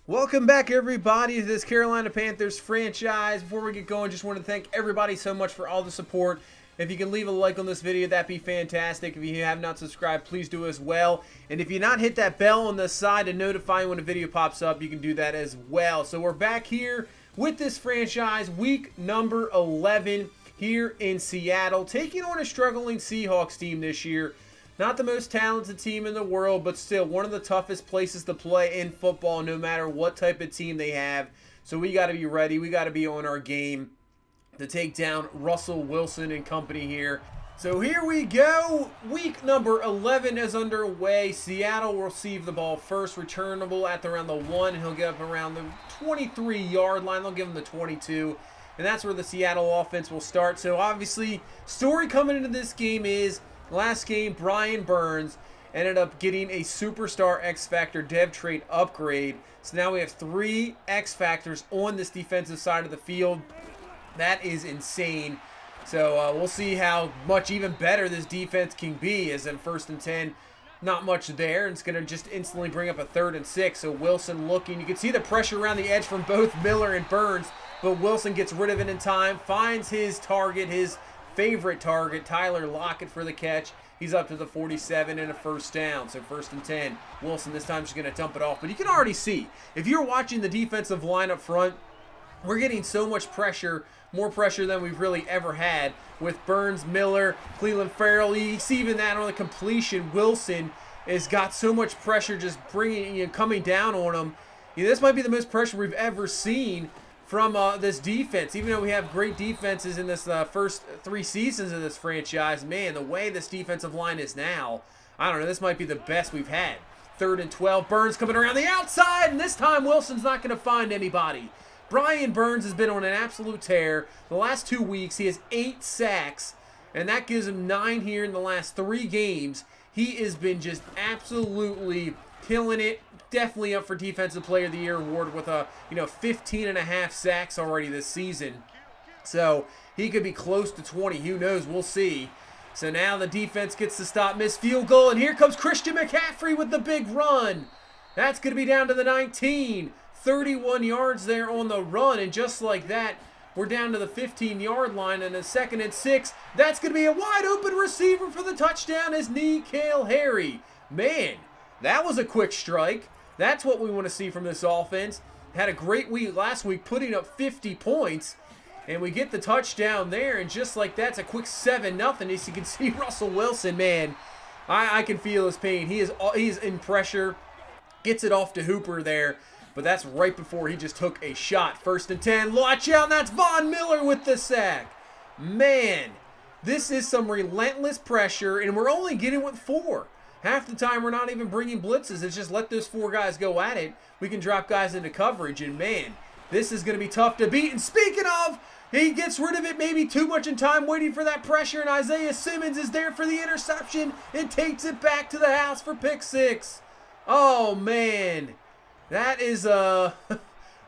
Welcome back, everybody, to this Carolina Panthers franchise. Before we get going, just want to thank everybody so much for all the support. If you can leave a like on this video, that'd be fantastic. If you have not subscribed, please do as well. And if you not hit that bell on the side to notify when a video pops up, you can do that as well. So we're back here with this franchise, week number 11 here in Seattle, taking on a struggling Seahawks team this year. Not the most talented team in the world, but still one of the toughest places to play in football, no matter what type of team they have. So we got to be ready. We got to be on our game to take down Russell Wilson and company here. So here we go. Week number 11 is underway. Seattle will receive the ball first, returnable at around the 1, and he'll get up around the 23-yard line. They'll give him the 22, and that's where the Seattle offense will start. So obviously, story coming into this game is last game, Brian Burns ended up getting a superstar X-Factor dev trait upgrade. So now we have 3 X-Factors on this defensive side of the field. That is insane. So we'll see how much even better this defense can be, as in 1st and 10, not much there. And it's going to just instantly bring up a 3rd and 6. So Wilson looking. You can see the pressure around the edge from both Miller and Burns, but Wilson gets rid of it in time, finds his target, his favorite target, Tyler Lockett, for the catch. He's up to the 47 and a 1st down. So 1st and 10. Wilson this time is going to dump it off. But you can already see, if you're watching the defensive line up front, we're getting so much pressure, more pressure than we've really ever had with Burns, Miller, Cleveland Farrell. You see even that on the completion. Wilson has got so much pressure just coming down on him. This might be the most pressure we've ever seen from this defense. Even though we have great defenses in this first 3 seasons of this franchise, man, the way this defensive line is now, I don't know, this might be the best we've had. 3rd and 12, Burns coming around the outside, and this time Wilson's not going to find anybody. Brian Burns has been on an absolute tear. The last 2 weeks, he has 8 sacks, and that gives him 9 here in the last 3 games. He has been just absolutely killing it. Definitely up for Defensive Player of the Year award with 15.5 sacks already this season. So he could be close to 20. Who knows? We'll see. So now the defense gets to stop missed field goal, and here comes Christian McCaffrey with the big run. That's going to be down to the 19. 31 yards there on the run, and just like that, we're down to the 15-yard line, and a 2nd and 6. That's going to be a wide open receiver for the touchdown is N'Keal Harry. Man, that was a quick strike. That's what we want to see from this offense. Had a great week last week, putting up 50 points. And we get the touchdown there, and just like that's a quick 7-0. As you can see, Russell Wilson, man, I can feel his pain. He's in pressure. Gets it off to Hooper there. But that's right before he just took a shot. 1st and 10. Watch out, and that's Von Miller with the sack. Man, this is some relentless pressure, and we're only getting with 4. Half the time, we're not even bringing blitzes. It's just let those 4 guys go at it. We can drop guys into coverage, and man, this is going to be tough to beat. And speaking of, he gets rid of it maybe too much in time, waiting for that pressure, and Isaiah Simmons is there for the interception and takes it back to the house for pick 6. Oh, man. That is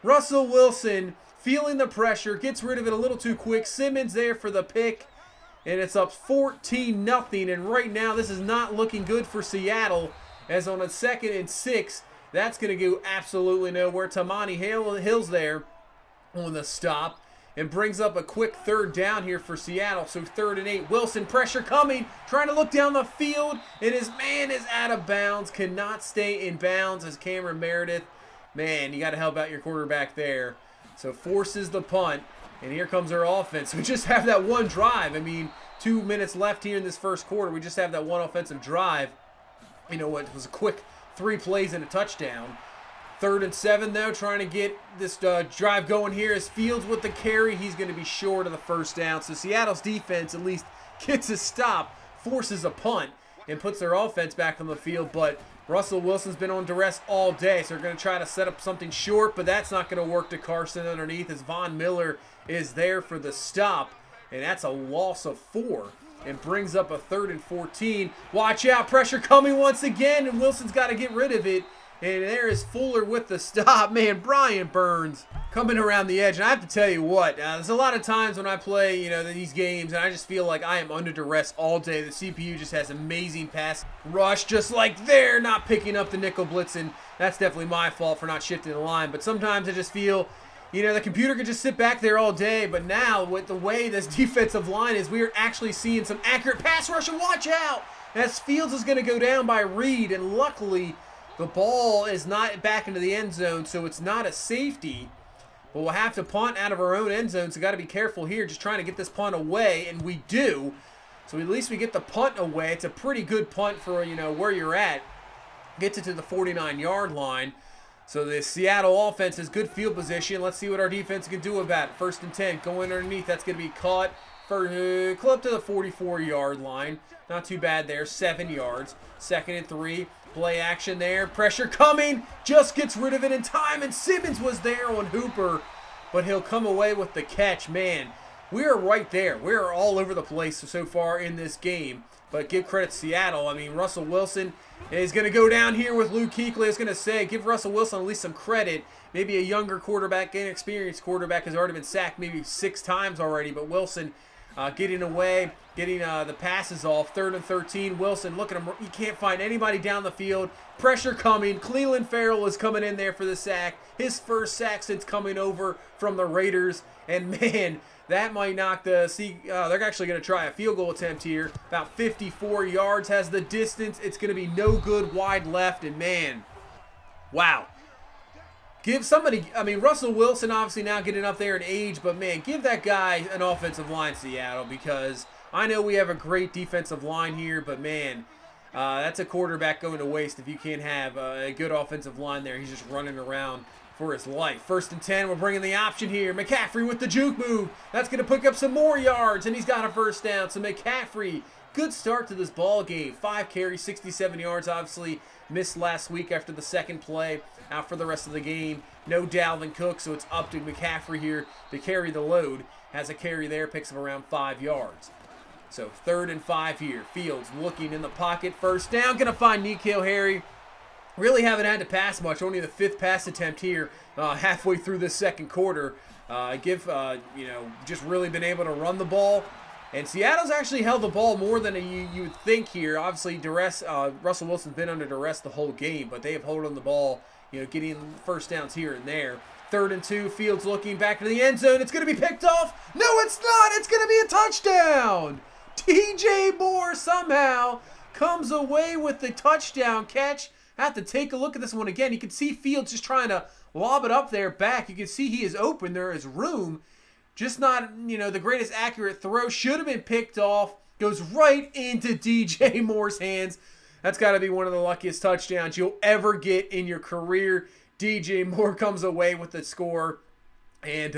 Russell Wilson feeling the pressure, gets rid of it a little too quick. Simmons there for the pick. And it's up 14-0, and right now this is not looking good for Seattle, as on a 2nd and 6, that's going to go absolutely nowhere. Tamani Hill's there on the stop, and brings up a quick 3rd down here for Seattle. So 3rd and 8, Wilson, pressure coming, trying to look down the field, and his man is out of bounds, cannot stay in bounds as Cameron Meredith. Man, you got to help out your quarterback there. So forces the punt. And here comes our offense. We just have that one drive. I mean, 2 minutes left here in this first quarter. We just have that one offensive drive. You know what? It was a quick 3 plays and a touchdown. 3rd and 7, though, trying to get this drive going here. As Fields with the carry, he's going to be short of the 1st down. So Seattle's defense at least gets a stop, forces a punt, and puts their offense back on the field. But Russell Wilson's been on duress all day, so they're going to try to set up something short, but that's not going to work to Carson underneath, as Von Miller is there for the stop, and that's a loss of 4, and brings up a 3rd and 14. Watch out, pressure coming once again, and Wilson's got to get rid of it, and there is Fuller with the stop. Man, Brian Burns, coming around the edge. And I have to tell you what, there's a lot of times when I play, these games, and I just feel like I am under duress all day. The CPU just has amazing pass rush, just like they're not picking up the nickel blitz, and that's definitely my fault for not shifting the line. But sometimes I just feel, the computer could just sit back there all day. But now, with the way this defensive line is, we are actually seeing some accurate pass rush, and watch out, as Fields is going to go down by Reed, and luckily the ball is not back into the end zone, so it's not a safety. But we'll have to punt out of our own end zone, so got to be careful here, just trying to get this punt away, and we do. So at least we get the punt away. It's a pretty good punt for, where you're at. Gets it to the 49-yard line. So the Seattle offense has good field position. Let's see what our defense can do about it. 1st and 10, going underneath. That's going to be caught for clip to the 44-yard line. Not too bad there, 7 yards. 2nd and 3. Play action there. Pressure coming. Just gets rid of it in time. And Simmons was there on Hooper. But he'll come away with the catch. Man, we are right there. We are all over the place so far in this game. But give credit to Seattle. I mean, Russell Wilson is going to go down here with Luke Kuechly. I was going to say, give Russell Wilson at least some credit. Maybe a younger quarterback, inexperienced quarterback, has already been sacked maybe 6 times already. But Wilson getting away, getting the passes off. 3rd and 13. Wilson, look at him. He can't find anybody down the field. Pressure coming. Cleveland Farrell is coming in there for the sack. His first sack since coming over from the Raiders. And man, that might knock they're actually going to try a field goal attempt here. About 54 yards has the distance. It's going to be no good, wide left. And man, wow. Give somebody, Russell Wilson obviously now getting up there in age, but man, give that guy an offensive line, Seattle, because I know we have a great defensive line here, but man, that's a quarterback going to waste if you can't have a good offensive line there. He's just running around for his life. 1st and 10, we're bringing the option here. McCaffrey with the juke move. That's going to pick up some more yards, and he's got a 1st down. So McCaffrey, good start to this ball game. 5 carries, 67 yards, obviously missed last week after the 2nd play. Out for the rest of the game. No Dalvin Cook, so it's up to McCaffrey here to carry the load. Has a carry there, picks up around 5 yards. So 3rd and 5 here. Fields looking in the pocket. 1st down, going to find N'Keal Harry. Really haven't had to pass much. Only the 5th pass attempt here halfway through this 2nd quarter. Just really been able to run the ball. And Seattle's actually held the ball more than you would think here. Obviously, duress. Russell Wilson's been under duress the whole game, but they have held on the ball, getting 1st downs here and there. 3rd and 2, Fields looking back to the end zone. It's going to be picked off. No, it's not. It's going to be a touchdown. DJ Moore somehow comes away with the touchdown catch. I have to take a look at this one again. You can see Fields just trying to lob it up there back. You can see he is open. There is room. Just not, the greatest accurate throw. Should have been picked off. Goes right into DJ Moore's hands. That's got to be one of the luckiest touchdowns you'll ever get in your career. DJ Moore comes away with the score. And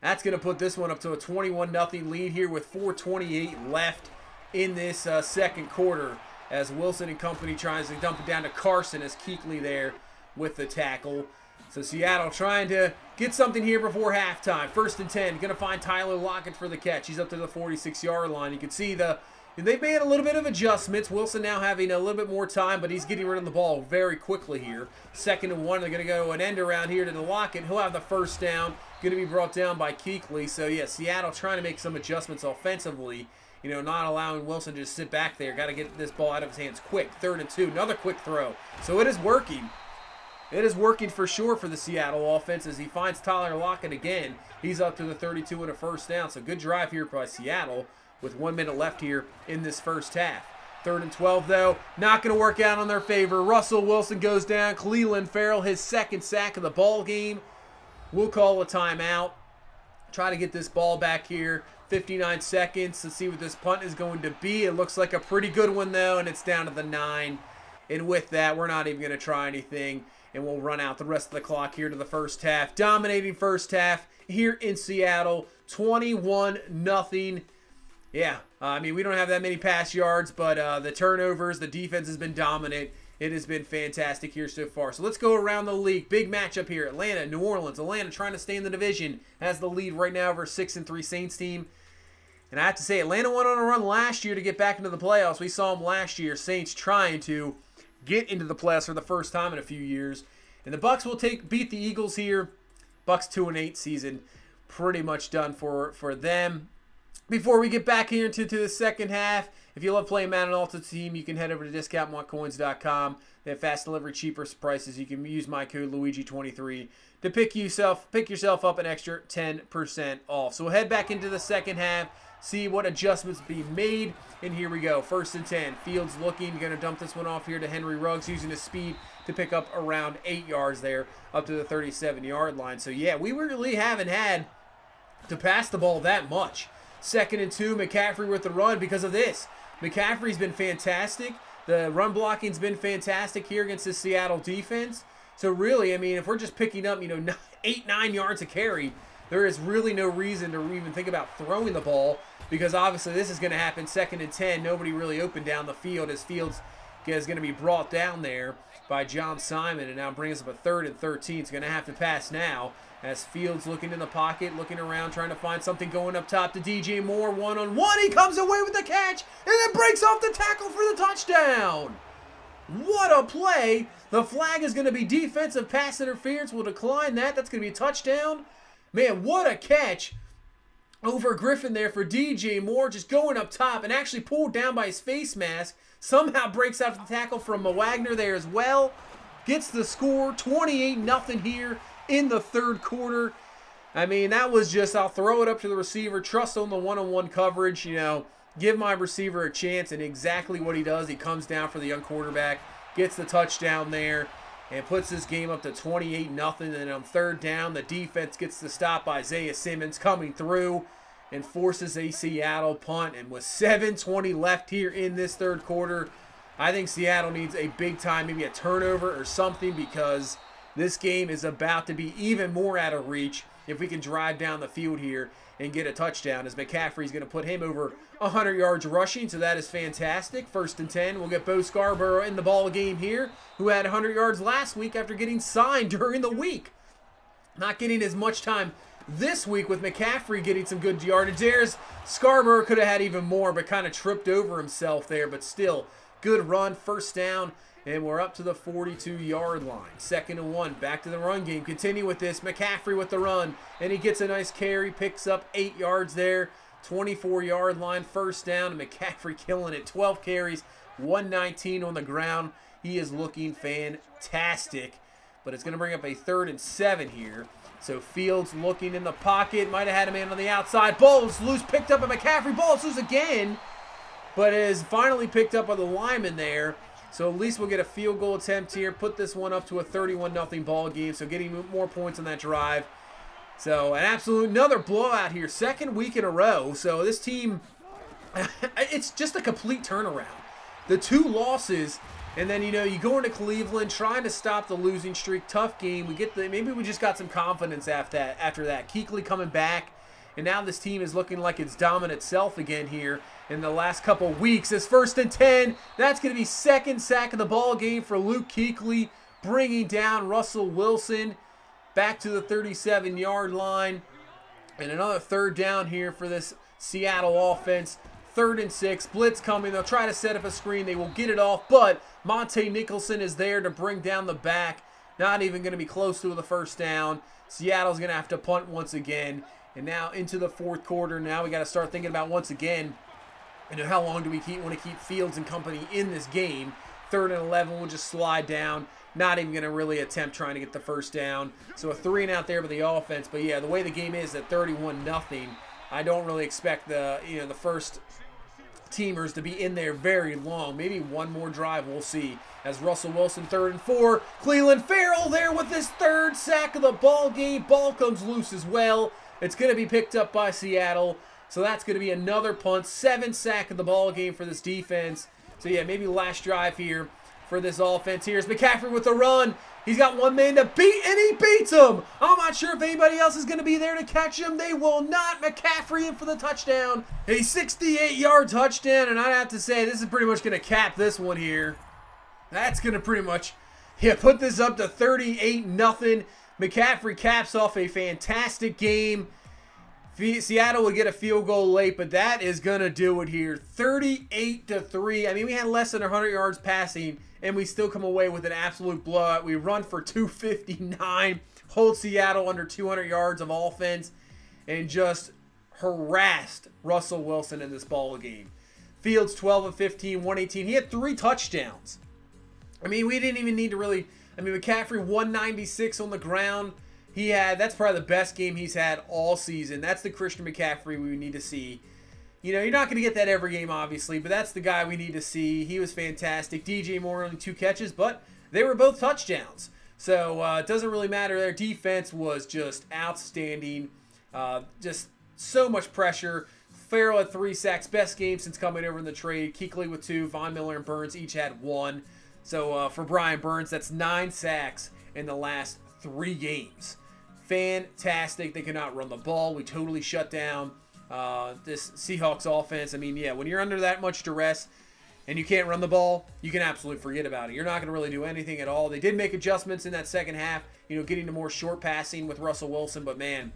that's going to put this one up to a 21-0 lead here with 4:28 left in this 2nd quarter. As Wilson and company tries to dump it down to Carson as Kuechly there with the tackle. So Seattle trying to get something here before halftime. 1st and 10. Going to find Tyler Lockett for the catch. He's up to the 46-yard line. You can see they've made a little bit of adjustments. Wilson now having a little bit more time, but he's getting rid of the ball very quickly here. 2nd and 1. They're going to go an end around here to the Lockett. He'll have the 1st down. Going to be brought down by Kuechly. So, yeah, Seattle trying to make some adjustments offensively. Not allowing Wilson to just sit back there. Got to get this ball out of his hands quick. 3rd and 2. Another quick throw. So it is working. It is working for sure for the Seattle offense as he finds Tyler Lockett again. He's up to the 32 and a 1st down. So good drive here by Seattle with 1 minute left here in this 1st half. 3rd and 12, though. Not going to work out on their favor. Russell Wilson goes down. Cleveland Farrell, his 2nd sack of the ball game. We'll call a timeout. Try to get this ball back here. 59 seconds to see what this punt is going to be. It looks like a pretty good one, though, and it's down to the 9. And with that, we're not even going to try anything. And we'll run out the rest of the clock here to the 1st half. Dominating 1st half here in Seattle. 21-0. Yeah, we don't have that many pass yards, but the turnovers, the defense has been dominant. It has been fantastic here so far. So let's go around the league. Big matchup here. Atlanta, New Orleans. Atlanta trying to stay in the division. Has the lead right now over a 6-3 Saints team. And I have to say, Atlanta went on a run last year to get back into the playoffs. We saw them last year. Saints trying to get into the playoffs for the first time in a few years. And the Bucs will beat the Eagles here Bucks 2-8 season pretty much done for them. Before we get back here into the second half, if you love playing Madden Ultimate Team, you can head over to discountmontcoins.com. They have fast delivery, cheaper prices. You can use my code Luigi23 to pick yourself up an extra 10% off. So we'll head back into the second half, see what adjustments be made, and here we go. 1st and 10. Fields looking, going to dump this one off here to Henry Ruggs, using his speed to pick up around 8 yards there, up to the 37-yard line. So yeah, we really haven't had to pass the ball that much. 2nd and 2, McCaffrey with the run because of this. McCaffrey's been fantastic. The run blocking's been fantastic here against the Seattle defense. So really, I mean, if we're just picking up, 8-9 yards a carry, there is really no reason to even think about throwing the ball, because obviously this is going to happen 2nd and 10. Nobody really opened down the field, as Fields is going to be brought down there by John Simon, and now brings us up a 3rd and 13. It's going to have to pass now, as Fields looking in the pocket, looking around, trying to find something, going up top to DJ Moore, one-on-one. He comes away with the catch, and then breaks off the tackle for the touchdown. What a play. The flag is going to be defensive pass interference. We'll decline that. That's going to be a touchdown. Man, what a catch over Griffin there for DJ Moore, just going up top and actually pulled down by his face mask. Somehow breaks out the tackle from Wagner there as well. Gets the score, 28-0 here in the 3rd quarter. I mean, that was just, I'll throw it up to the receiver, trust on the one-on-one coverage, give my receiver a chance, and exactly what he does. He comes down for the young quarterback, gets the touchdown there, and puts this game up to 28-0. And on 3rd down, the defense gets the stop by Isaiah Simmons coming through and forces a Seattle punt. And with 7:20 left here in this 3rd quarter, I think Seattle needs a big time, maybe a turnover or something, because this game is about to be even more out of reach if we can drive down the field here and get a touchdown, as McCaffrey's going to put him over 100 yards rushing, so that is fantastic. 1st and 10. We'll get Bo Scarborough in the ball game here, who had 100 yards last week after getting signed during the week. Not getting as much time this week with McCaffrey getting some good yardage. There's Scarborough, could have had even more, but kind of tripped over himself there, but still, good run, 1st down. And we're up to the 42-yard line. 2nd and 1. Back to the run game. Continue with this. McCaffrey with the run. And he gets a nice carry. Picks up 8 yards there. 24-yard line. 1st down. And McCaffrey killing it. 12 carries. 119 on the ground. He is looking fantastic. But it's going to bring up a 3rd and 7 here. So Fields looking in the pocket. Might have had a man on the outside. Ball is loose. Picked up by McCaffrey. Ball is loose again. But is finally picked up by the lineman there. So at least we'll get a field goal attempt here. Put this one up to a 31-0 ball game. So getting more points on that drive. So an absolute another blowout here. 2nd week in a row. So this team, it's just a complete turnaround. The 2 losses, and then you go into Cleveland trying to stop the losing streak. Tough game. Maybe we just got some confidence after that. Kuechly coming back. And now this team is looking like its dominant self again here in the last couple weeks. It's 1st and 10. That's going to be 2nd sack of the ball game for Luke Kuechly, bringing down Russell Wilson back to the 37-yard line. And another 3rd down here for this Seattle offense. 3rd and 6. Blitz coming. They'll try to set up a screen. They will get it off, but Monte Nicholson is there to bring down the back. Not even going to be close to the 1st down. Seattle's going to have to punt once again. And now into the 4th quarter. Now we got to start thinking about once again, how long do we want to keep Fields and company in this game? 3rd and 11, we'll just slide down. Not even going to really attempt trying to get the 1st down. So a 3 and out there by the offense. But yeah, the way the game is at 31-0, I don't really expect the first teamers to be in there very long. Maybe one more drive, we'll see. As Russell Wilson, 3rd and 4. Cleveland Farrell there with his 3rd sack of the ball game. Ball comes loose as well. It's going to be picked up by Seattle. So that's going to be another punt. 7th sack of the ball game for this defense. So yeah, maybe last drive here for this offense. Here's McCaffrey with the run. He's got one man to beat, and he beats him. I'm not sure if anybody else is going to be there to catch him. They will not. McCaffrey in for the touchdown. A 68-yard touchdown, and I'd have to say this is pretty much going to cap this one here. That's going to pretty much put this up to 38-0. McCaffrey caps off a fantastic game. Seattle will get a field goal late, but that is going to do it here. 38-3. I mean, we had less than 100 yards passing, and we still come away with an absolute blowout. We run for 259. hold Seattle under 200 yards of offense, and just harassed Russell Wilson in this ball game. Fields 12 of 15, 118. He had 3 touchdowns. I mean, we didn't even need to really. I mean, McCaffrey 196 on the ground. That's probably the best game he's had all season. That's the Christian McCaffrey we need to see. You know, you're not going to get that every game, obviously, but that's the guy we need to see. He was fantastic. DJ Moore only 2 catches, but they were both touchdowns. So it doesn't really matter. Their defense was just outstanding. Just so much pressure. Farrell had 3 sacks. Best game since coming over in the trade. Kuechly with 2. Von Miller and Burns each had 1. So for Brian Burns, that's 9 sacks in the last 3 games. Fantastic. They could not run the ball. We totally shut down this Seahawks offense. I mean, yeah, when you're under that much duress and you can't run the ball, you can absolutely forget about it. You're not going to really do anything at all. They did make adjustments in that second half, you know, getting to more short passing with Russell Wilson, but man,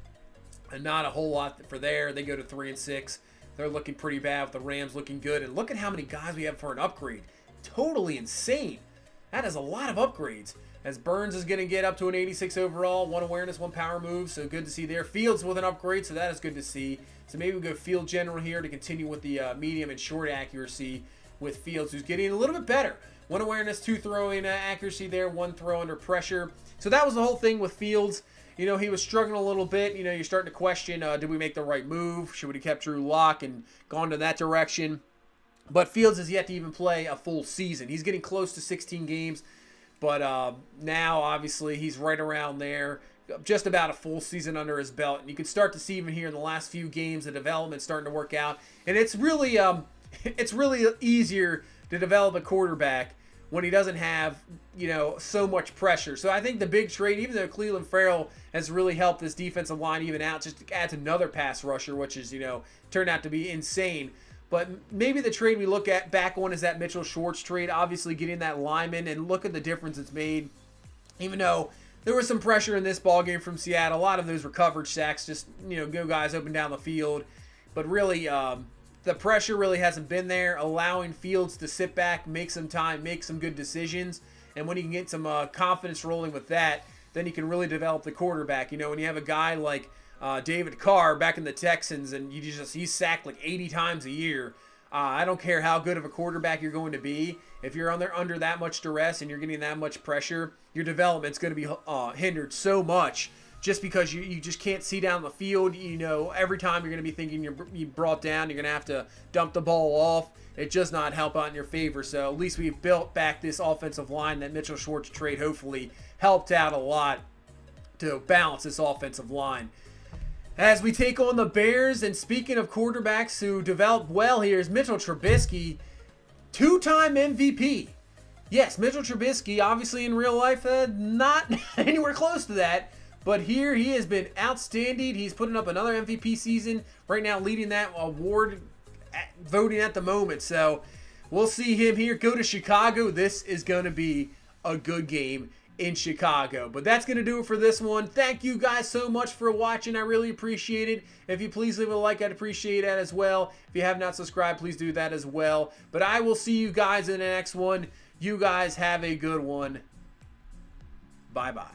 not a whole lot for there. They go to 3-6. They're looking pretty bad with the Rams looking good. And look at how many guys we have for an upgrade. Totally insane. That is a lot of upgrades. As Burns is going to get up to an 86 overall, 1 awareness, 1 power move, so good to see there. Fields with an upgrade, so that is good to see. So maybe we go field general here to continue with the medium and short accuracy with Fields, who's getting a little bit better. 1 awareness, 2 throwing accuracy there, 1 throw under pressure. So that was the whole thing with Fields. You know, he was struggling a little bit. You know, you're starting to question, did we make the right move? Should we have kept Drew Lock and gone to that direction? But Fields has yet to even play a full season. He's getting close to 16 games. But now, obviously, he's right around there. Just about a full season under his belt. And you can start to see even here in the last few games, the development starting to work out. And it's really easier to develop a quarterback when he doesn't have, you know, so much pressure. So I think the big trade, even though Cleveland Farrell has really helped this defensive line even out, just adds another pass rusher, which is, you know, turned out to be insane. But maybe the trade we look at back on is that Mitchell Schwartz trade, obviously getting that lineman, and look at the difference it's made. Even though there was some pressure in this ballgame from Seattle, a lot of those were coverage sacks, just, you know, go guys up and down the field. But really, the pressure really hasn't been there, allowing Fields to sit back, make some time, make some good decisions. And when you can get some confidence rolling with that, then you can really develop the quarterback. You know, when you have a guy like David Carr back in the Texans, and he's sacked like 80 times a year. I don't care how good of a quarterback you're going to be. If you're under that much duress and you're getting that much pressure, your development's going to be hindered so much just because you just can't see down the field. You know, every time you're going to be thinking you're brought down, you're going to have to dump the ball off. It does not help out in your favor. So at least we've built back this offensive line. That Mitchell Schwartz trade hopefully helped out a lot to balance this offensive line. As we take on the Bears, and speaking of quarterbacks who developed well here, is Mitchell Trubisky, 2-time MVP. Yes, Mitchell Trubisky, obviously in real life, not anywhere close to that. But here he has been outstanding. He's putting up another MVP season. Right now leading that award voting at the moment. So we'll see him here go to Chicago. This is going to be a good game in Chicago. But that's going to do it for this one. Thank you guys so much for watching. I really appreciate it. If you please leave a like, I'd appreciate that as well. If you have not subscribed, please do that as well. But I will see you guys in the next one. You guys have a good one. Bye-bye.